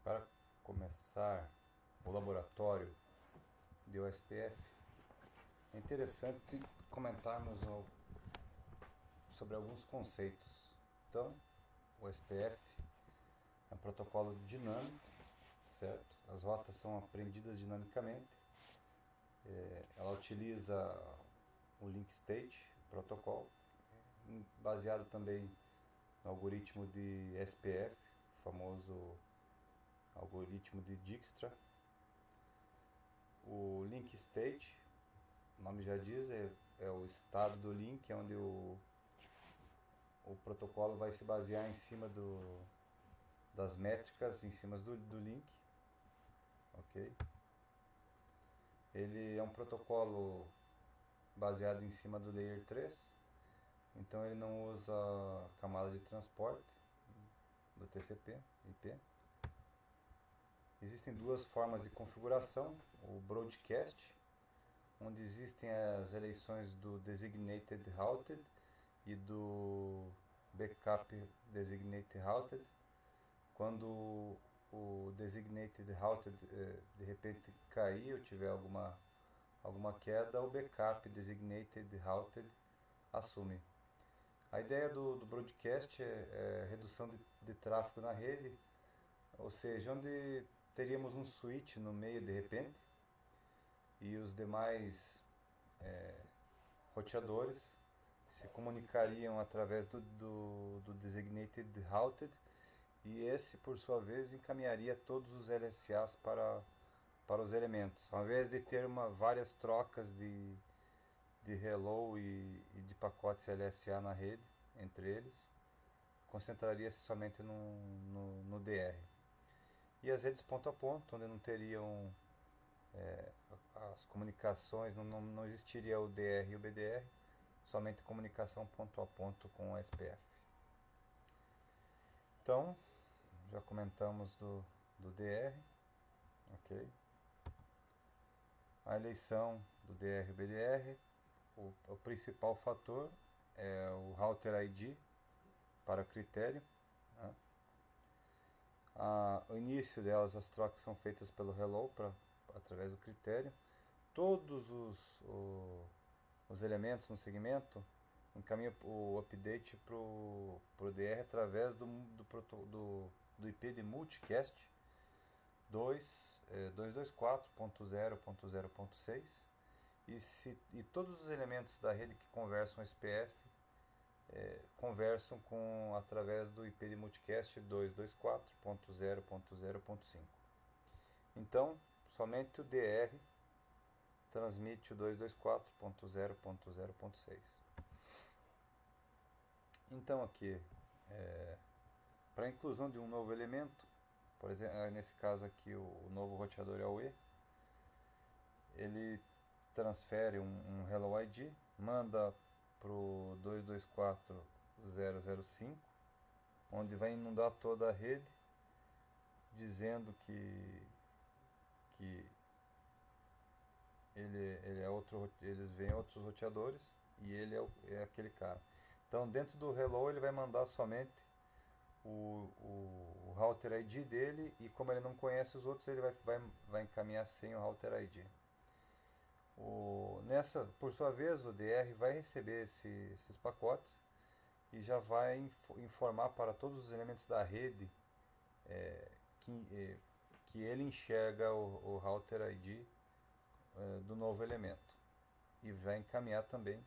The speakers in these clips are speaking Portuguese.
Para começar o laboratório de OSPF, é interessante comentarmos sobre alguns conceitos. Então, o OSPF é um protocolo dinâmico, certo? As rotas são aprendidas dinamicamente. Ela utiliza o link state protocolo, baseado também no algoritmo de SPF, o famoso algoritmo de Dijkstra. O link state, o nome já diz, é o estado do link, onde o protocolo vai se basear em cima das métricas em cima do link. Ok? Ele é um protocolo baseado em cima do layer 3, então ele não usa camada de transporte do TCP, IP. Existem duas formas de configuração: o broadcast, onde existem as eleições do designated routed e do backup designated routed. Quando o designated routed de repente cair ou tiver alguma queda, o backup designated routed assume. A ideia do broadcast é redução de tráfego na rede, ou seja, onde teríamos um switch no meio de repente e os demais roteadores se comunicariam através do designated routed, e esse por sua vez encaminharia todos os LSAs para os elementos. Ao invés de ter várias trocas de hello e de pacotes LSA na rede entre eles, concentraria-se somente no DR. E as redes ponto a ponto, onde não teriam as comunicações, não existiria o DR e o BDR, somente comunicação ponto a ponto com o SPF. Então, já comentamos do DR, ok? A eleição do DR e BDR, o principal fator é o router ID para critério. Né? O início delas, as trocas são feitas pelo hello através do critério. Todos os elementos no segmento encaminham o update para o DR através do IP de multicast 224.0.0.6, e todos os elementos da rede que conversam SPF conversam através do IP de multicast 224.0.0.5. Então, somente o DR transmite o 224.0.0.6. Então aqui, para a inclusão de um novo elemento, por exemplo, nesse caso aqui o novo roteador é o E, ele transfere um Hello ID, manda para o 224.0.0.5, onde vai inundar toda a rede, dizendo que ele é outro, eles veem outros roteadores e ele é aquele cara. Então dentro do hello ele vai mandar somente o router ID dele, e como ele não conhece os outros, ele vai encaminhar sem o router ID. Por sua vez, o DR vai receber esses pacotes e já vai informar para todos os elementos da rede que ele enxerga o router ID do novo elemento, e vai encaminhar também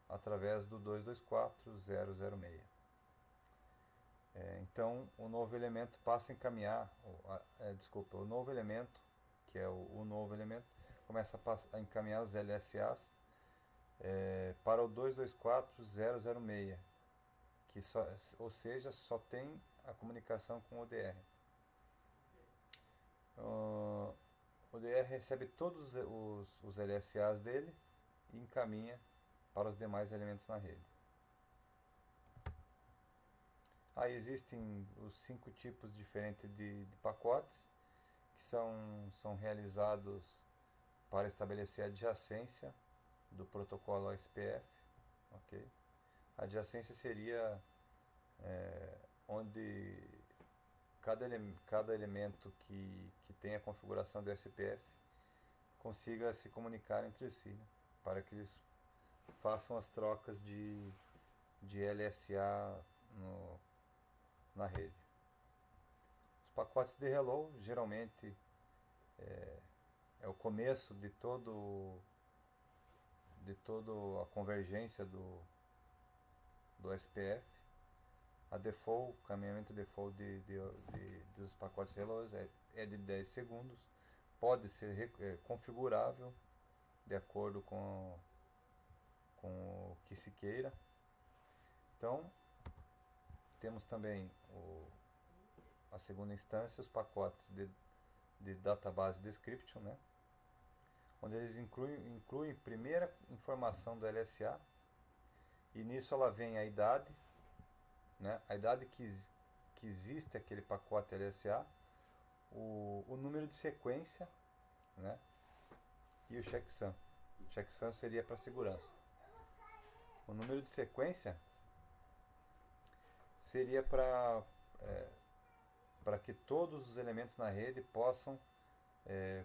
através do 224.0.0.6. Então o novo elemento passa a encaminhar, o novo elemento, que é o novo elemento, começa a encaminhar os LSAs para o 224.0.0.6, ou seja, só tem a comunicação com o DR. O DR recebe todos os LSAs dele e encaminha para os demais elementos na rede. Aí existem os 5 tipos diferentes de pacotes que são realizados para estabelecer a adjacência do protocolo SPF. Okay? A adjacência seria onde cada elemento que tem a configuração do SPF consiga se comunicar entre si, né? Para que eles façam as trocas de LSA na rede. Os pacotes de hello geralmente é o começo de toda a convergência do SPF. A default, o caminhamento default dos pacotes hello é de 10 segundos. Pode ser configurável de acordo com o que se queira. Então, temos também a segunda instância, os pacotes de database description, né? Onde eles incluem a primeira informação do LSA, e nisso ela vem a idade, né? A idade que existe aquele pacote LSA, o número de sequência, né? E o checksum. O checksum seria para segurança. O número de sequência seria para que todos os elementos na rede possam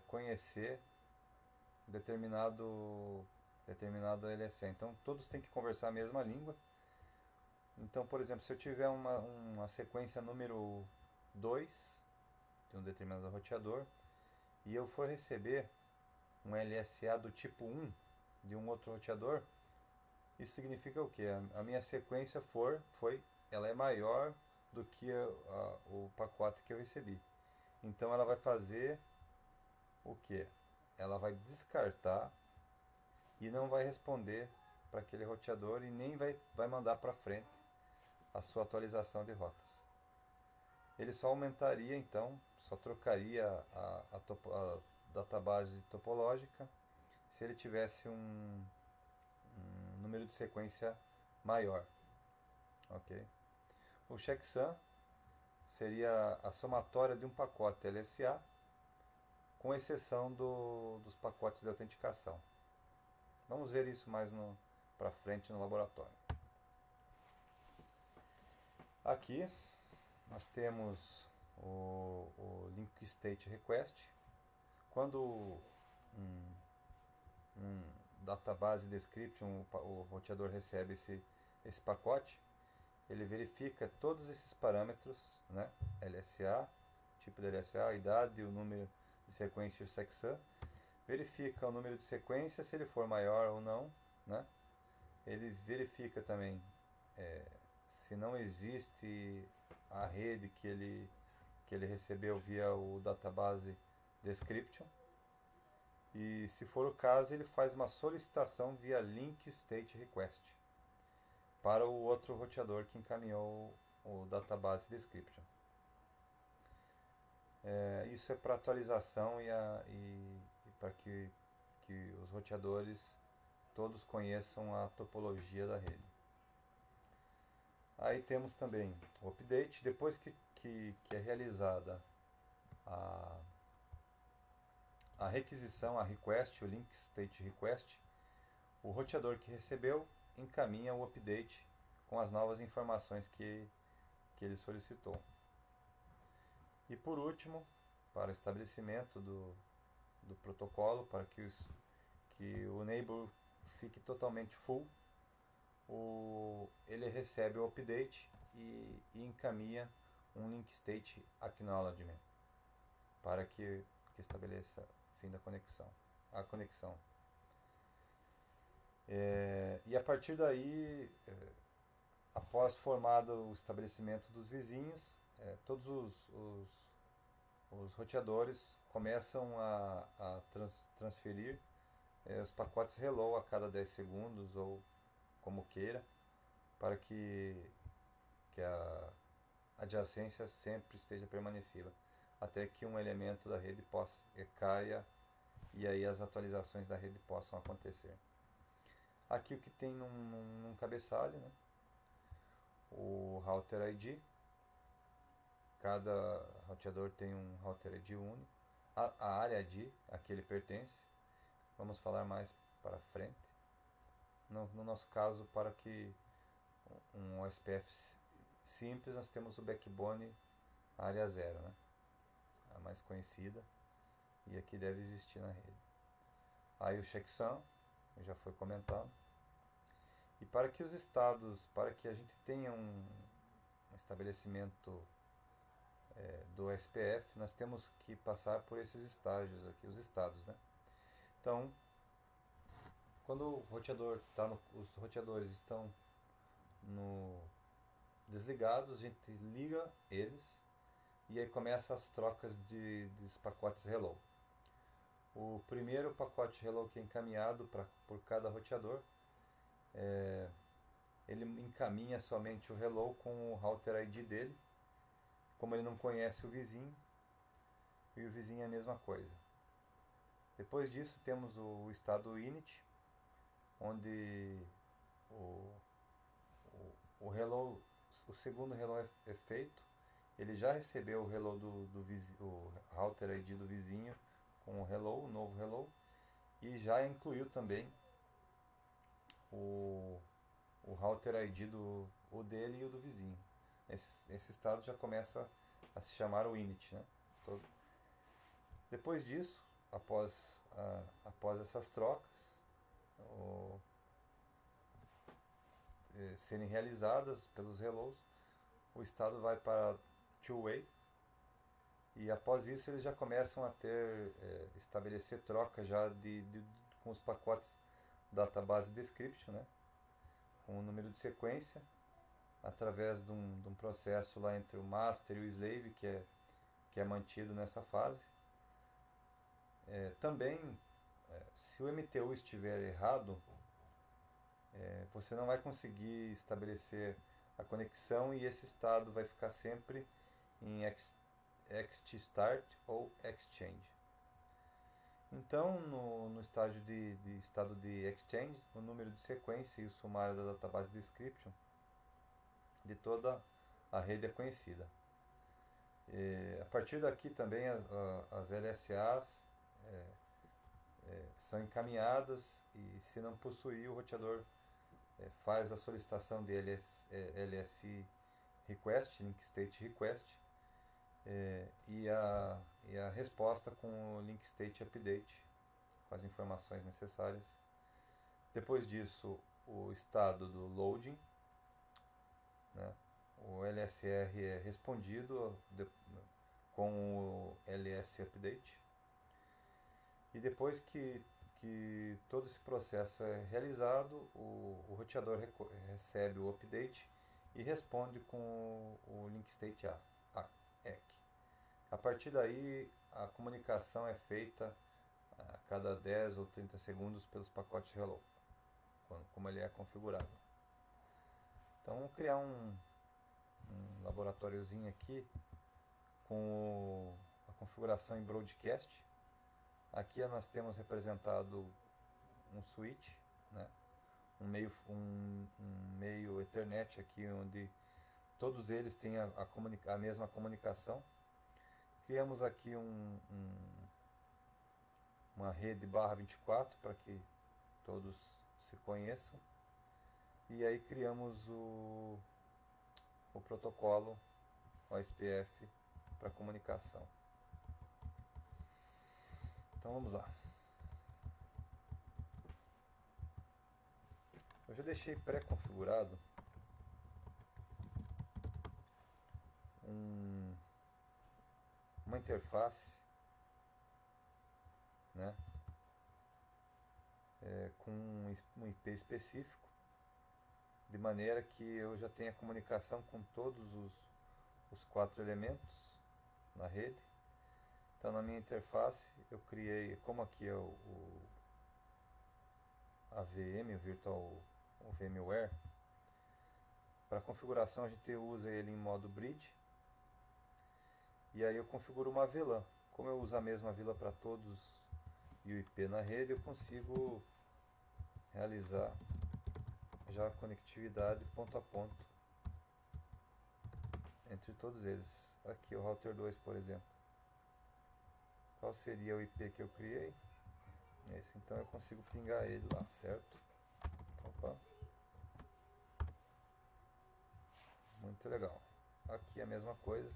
conhecer determinado LSA. Então todos têm que conversar a mesma língua. Então, por exemplo, se eu tiver uma sequência número 2 de um determinado roteador e eu for receber um LSA do tipo 1 de um outro roteador, isso significa o que? A minha sequência ela é maior do que o pacote que eu recebi. Então ela vai fazer o que? Ela vai descartar e não vai responder para aquele roteador e nem vai mandar para frente a sua atualização de rotas. Ele só aumentaria, então, só trocaria a database topológica se ele tivesse um número de sequência maior. Ok? O checksum seria a somatória de um pacote LSA, com exceção dos pacotes de autenticação. Vamos ver isso mais para frente no laboratório. Aqui nós temos o link state request. Quando um database description, o roteador recebe esse pacote, ele verifica todos esses parâmetros, né? LSA, tipo de LSA, a idade, o número de sequência e o checksum. Verifica o número de sequência, se ele for maior ou não, né? Ele verifica também se não existe a rede que ele recebeu via o database description. E se for o caso, ele faz uma solicitação via link state request para o outro roteador que encaminhou o database description. Isso é para atualização e para que os roteadores todos conheçam a topologia da rede. Aí temos também o update. Depois que é realizada a requisição, a request, o link state request, o roteador que recebeu encaminha o update com as novas informações que ele solicitou. E por último, para o estabelecimento do protocolo, para que o neighbor fique totalmente full, ele recebe o update e encaminha um link state acknowledgement para que estabeleça o fim da conexão, a conexão. E a partir daí, após formado o estabelecimento dos vizinhos, todos os roteadores começam a transferir os pacotes hello a cada 10 segundos ou como queira, para que a adjacência sempre esteja permanecida, até que um elemento da rede caia e aí as atualizações da rede possam acontecer. Aqui o que tem num cabeçalho, né? O router ID. Cada roteador tem um router ID único. A área ID a que ele pertence. Vamos falar mais para frente. No nosso caso, para que um SPF simples, nós temos o backbone a área 0, né? A mais conhecida, e aqui deve existir na rede. Aí o checksum, já foi comentado. E para que os estados, para que a gente tenha um estabelecimento do SPF, nós temos que passar por esses estágios aqui, os estados, né? Então, quando o roteador os roteadores estão no desligados, a gente liga eles e aí começa as trocas dos pacotes hello. O primeiro pacote hello que é encaminhado por cada roteador, ele encaminha somente o hello com o router ID dele, como ele não conhece o vizinho, e o vizinho é a mesma coisa. Depois disso temos o estado init, onde o hello, o segundo hello é feito, ele já recebeu o hello o router ID do vizinho com o hello, o novo hello, e já incluiu também o router ID o dele e o do vizinho. Esse estado já começa a se chamar o init, né? Depois disso, após essas trocas serem realizadas pelos hellos, o estado vai para two-way, e após isso eles já começam a estabelecer troca já com os pacotes database description, né? Com o número de sequência, através de um processo lá entre o master e o slave, que é mantido nessa fase. Também, se o MTU estiver errado, você não vai conseguir estabelecer a conexão e esse estado vai ficar sempre em XTSTART ou Exchange. Então, no estágio estado de Exchange, o número de sequência e o sumário da database description de toda a rede é conhecida. A partir daqui também as LSAs são encaminhadas, e se não possuir, o roteador faz a solicitação de LS request, link state request, e a resposta com o link state update, com as informações necessárias. Depois disso, o estado do loading, né? O LSR é respondido com o LS update, e depois que todo esse processo é realizado, o roteador recebe o update e responde com o link state ECK. A partir daí, a comunicação é feita a cada 10 ou 30 segundos pelos pacotes hello, como ele é configurado. Então, vamos criar um laboratóriozinho aqui com a configuração em broadcast. Aqui nós temos representado um switch, né? um meio Ethernet aqui, onde todos eles têm a mesma comunicação. Criamos aqui uma rede /24 para que todos se conheçam. E aí criamos o protocolo OSPF para comunicação. Então vamos lá. Eu já deixei pré-configurado uma interface, né, com um IP específico, de maneira que eu já tenha comunicação com todos os 4 elementos na rede. Então, na minha interface eu criei, como aqui é a VM, o VMware, para configuração a gente usa ele em modo bridge, e aí eu configuro uma VLAN. Como eu uso a mesma VLAN para todos e o IP na rede, eu consigo realizar já a conectividade ponto a ponto entre todos eles. Aqui o router 2, por exemplo. Qual seria o IP que eu criei? Esse, então eu consigo pingar ele lá, certo? Opa. Muito legal. Aqui a mesma coisa.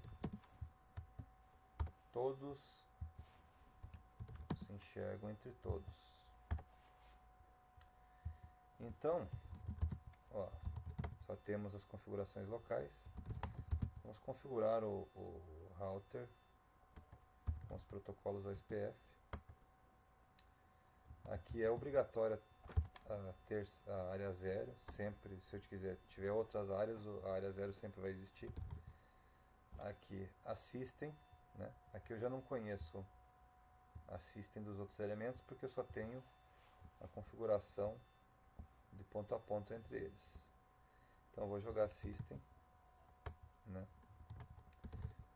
todos se enxergam entre todos. Então, ó, só temos as configurações locais. Vamos configurar o router com os protocolos OSPF. Aqui é obrigatório ter a área 0, sempre, se eu tiver outras áreas, a área 0 sempre vai existir. Aqui a system, né? Aqui eu já não conheço a system dos outros elementos, porque eu só tenho a configuração de ponto a ponto entre eles. Então eu vou jogar system, né?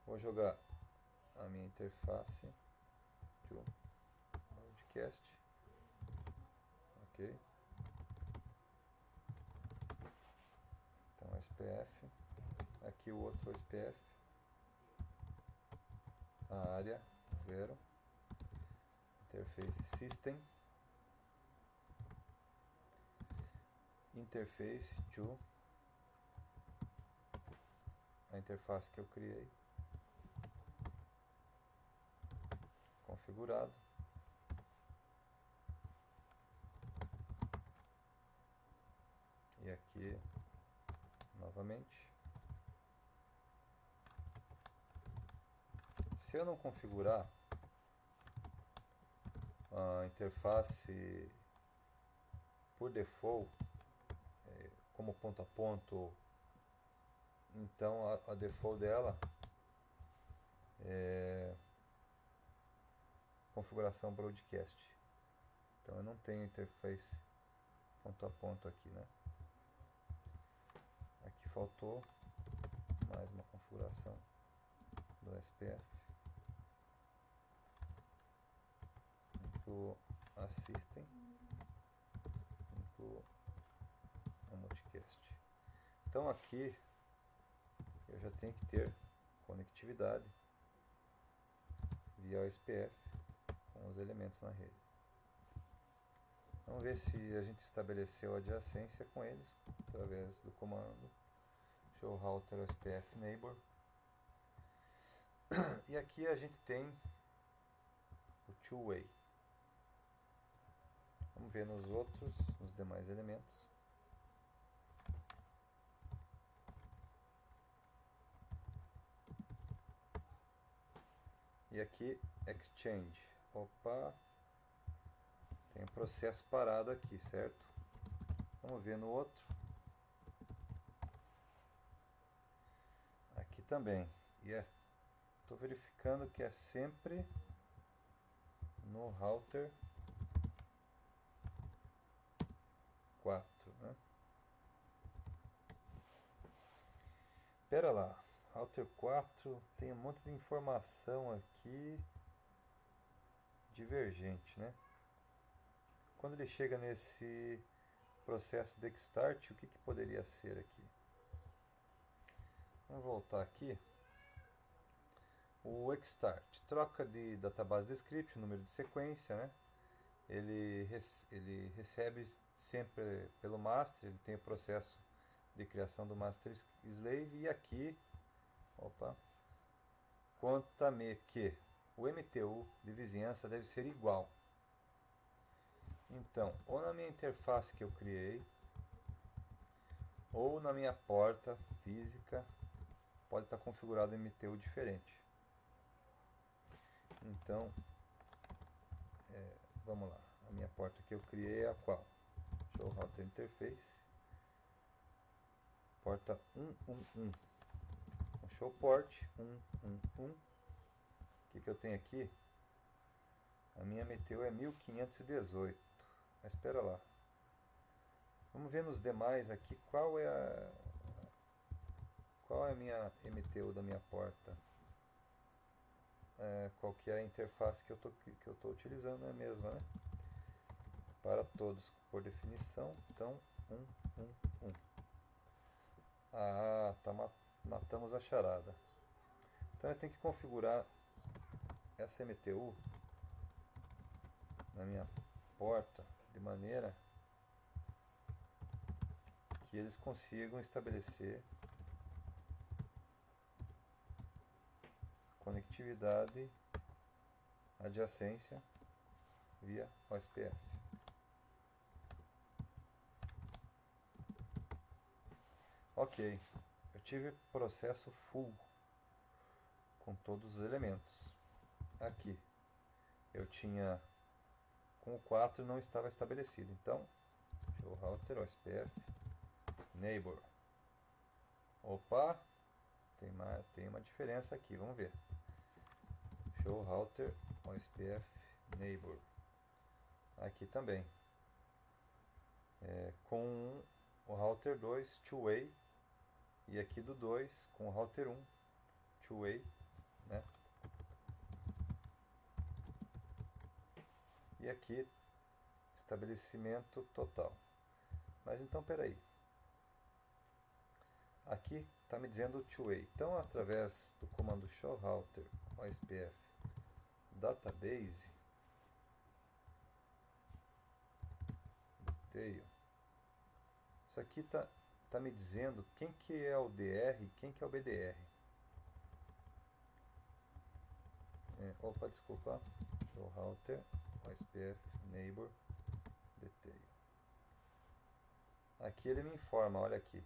Vou jogar a minha interface to broadcast, ok? Então SPF, aqui o outro SPF, a área 0, interface system, interface to a interface que eu criei, configurado. E aqui novamente. Se eu não configurar a interface por default como ponto a ponto, então a default dela é configuração broadcast. Então eu não tenho interface ponto a ponto aqui, né? Aqui faltou mais uma configuração do SPF. Incluo a system, incluo o multicast. Então aqui eu já tenho que ter conectividade via SPF com os elementos na rede. Vamos ver se a gente estabeleceu a adjacência com eles através do comando show router SPF neighbor. E aqui a gente tem o two-way. Vamos ver nos demais elementos. E aqui exchange. Opa, tem um processo parado aqui, certo? Vamos ver no outro. Aqui também. E estou verificando que é sempre no router 4, né? Espera lá. Router 4 tem um monte de informação aqui divergente, né? Quando ele chega nesse processo de start, o que poderia ser aqui? Vamos voltar aqui. O extart, troca de database descript, número de sequência, né? Ele recebe sempre pelo master, ele tem o processo de criação do master slave, e aqui, conta-me que o MTU de vizinhança deve ser igual. Então, ou na minha interface que eu criei, ou na minha porta física, pode estar configurado MTU diferente. Então, vamos lá. A minha porta que eu criei é a qual? Show router interface. Porta 111. Show port 111. O que eu tenho aqui? A minha MTU é 1518. Mas espera lá. Vamos ver nos demais aqui qual é a minha MTU da minha porta. Qual que é a interface que eu estou utilizando, é a mesma, né? Para todos, por definição, então 111. Ah, matamos a charada. Então eu tenho que configurar essa MTU na minha porta de maneira que eles consigam estabelecer conectividade adjacência via OSPF. Ok, eu tive processo full com todos os elementos. Aqui eu tinha com o 4 não estava estabelecido, então show router OSPF neighbor. Opa, tem uma diferença aqui, vamos ver. Show router OSPF neighbor. Aqui também com o router 2 two-way, e aqui do 2 com o router 1 two-way, né? E aqui estabelecimento total. Mas então peraí, aqui está me dizendo two-way, então através do comando show router OSPF database detail, isso aqui está me dizendo quem que é o DR e quem que é o BDR. Opa, desculpa, show router OSPF neighbor detail. Aqui ele me informa, olha aqui,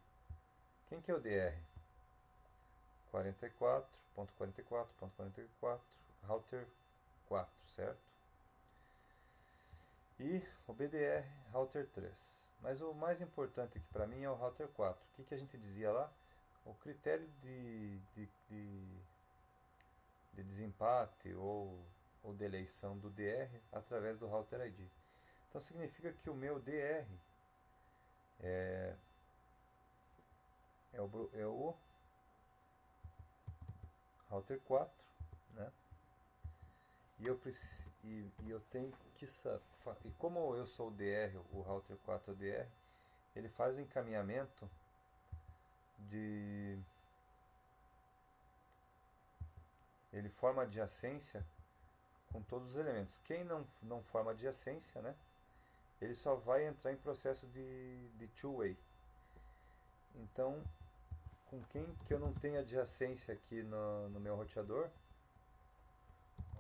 quem que é o DR? 44.44.44 router 4, certo? E o BDR router 3. Mas o mais importante aqui para mim é o router 4. O que a gente dizia lá? O critério de desempate ou de eleição do DR através do router ID. Então significa que o meu DR é o router 4, né? E eu tenho que e como eu sou o DR, o router 4 é o DR, ele faz o encaminhamento ele forma adjacência com todos os elementos. Quem não forma adjacência, né? Ele só vai entrar em processo de two-way. Então, com quem que eu não tenho adjacência aqui no meu roteador?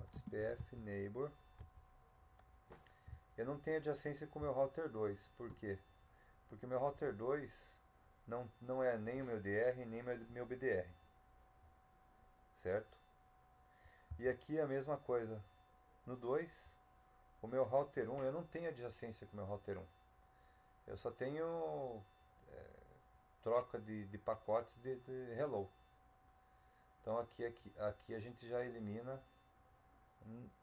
OSPF neighbor. Eu não tenho adjacência com o meu router 2. Por quê? Porque o meu router 2 não é nem o meu DR, nem o meu BDR. Certo? E aqui a mesma coisa. No 2, o meu router 1, eu não tenho adjacência com o meu router 1. Eu só tenho troca de pacotes de hello. Então aqui a gente já elimina,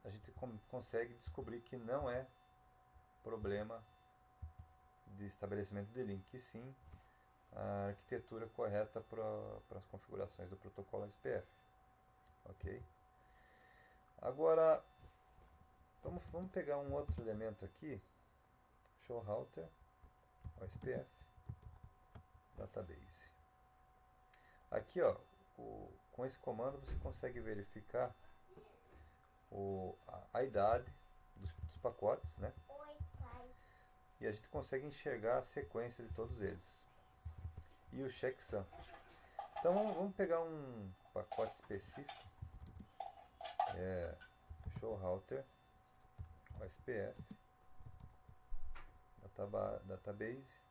a gente consegue descobrir que não é problema de estabelecimento de link, e sim a arquitetura correta para as configurações do protocolo SPF. Ok? Agora, vamos pegar um outro elemento aqui, show router OSPF database. Aqui, ó, com esse comando você consegue verificar a idade dos pacotes, né? E a gente consegue enxergar a sequência de todos eles. E o checksum. Então vamos pegar um pacote específico. Show router OSPF database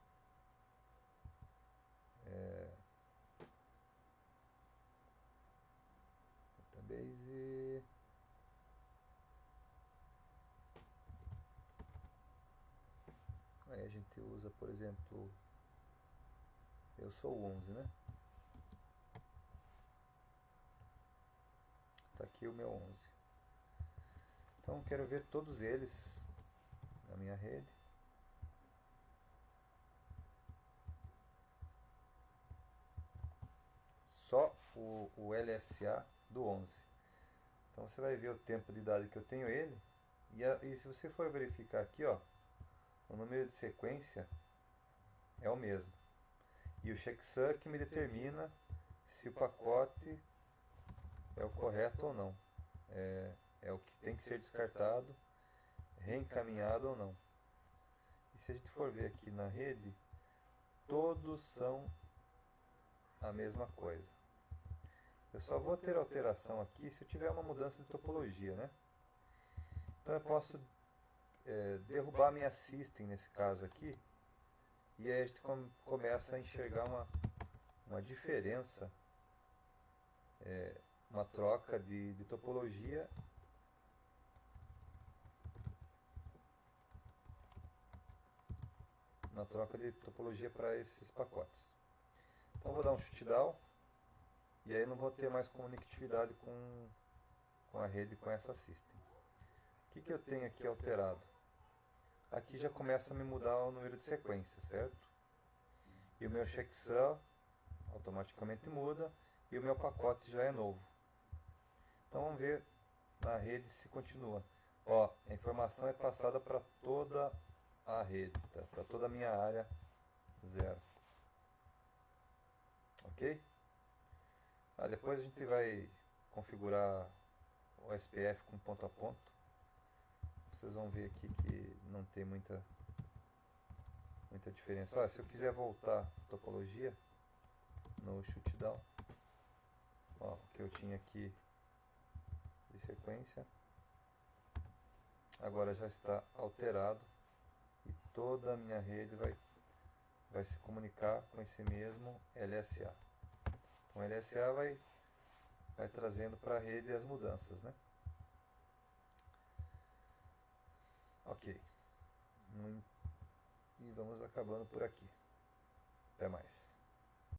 aí a gente usa, por exemplo, eu sou o 11, né? Tá aqui o meu 11. Então quero ver todos eles na minha rede. Só o LSA do 11. Então você vai ver o tempo de idade que eu tenho ele. E se você for verificar aqui, ó, o número de sequência é o mesmo. E o checksum que me determina se o pacote é o correto ou não. É o que tem que ser descartado, reencaminhado ou não. E se a gente for ver aqui na rede, todos são a mesma coisa. Eu só vou ter alteração aqui se eu tiver uma mudança de topologia, né? Então eu posso derrubar minha system nesse caso aqui, e aí a gente começa a enxergar uma diferença, uma troca de topologia para esses pacotes. Então eu vou dar um shutdown, e aí não vou ter mais conectividade com a rede, com essa system. O que eu tenho aqui alterado? Aqui já começa a me mudar o número de sequência, certo? E o meu checksum automaticamente muda, e o meu pacote já é novo. Então vamos ver na rede se continua. Ó, a informação é passada para toda a rede, tá? Para toda a minha área 0. Ok? Depois a gente vai configurar o SPF com ponto a ponto. Vocês vão ver aqui que não tem muita diferença. Se eu quiser voltar a topologia no shutdown, o que eu tinha aqui de sequência, agora já está alterado, e toda a minha rede vai se comunicar com esse mesmo LSA. Então o LSA vai trazendo para a rede as mudanças, né? Ok. E vamos acabando por aqui. Até mais.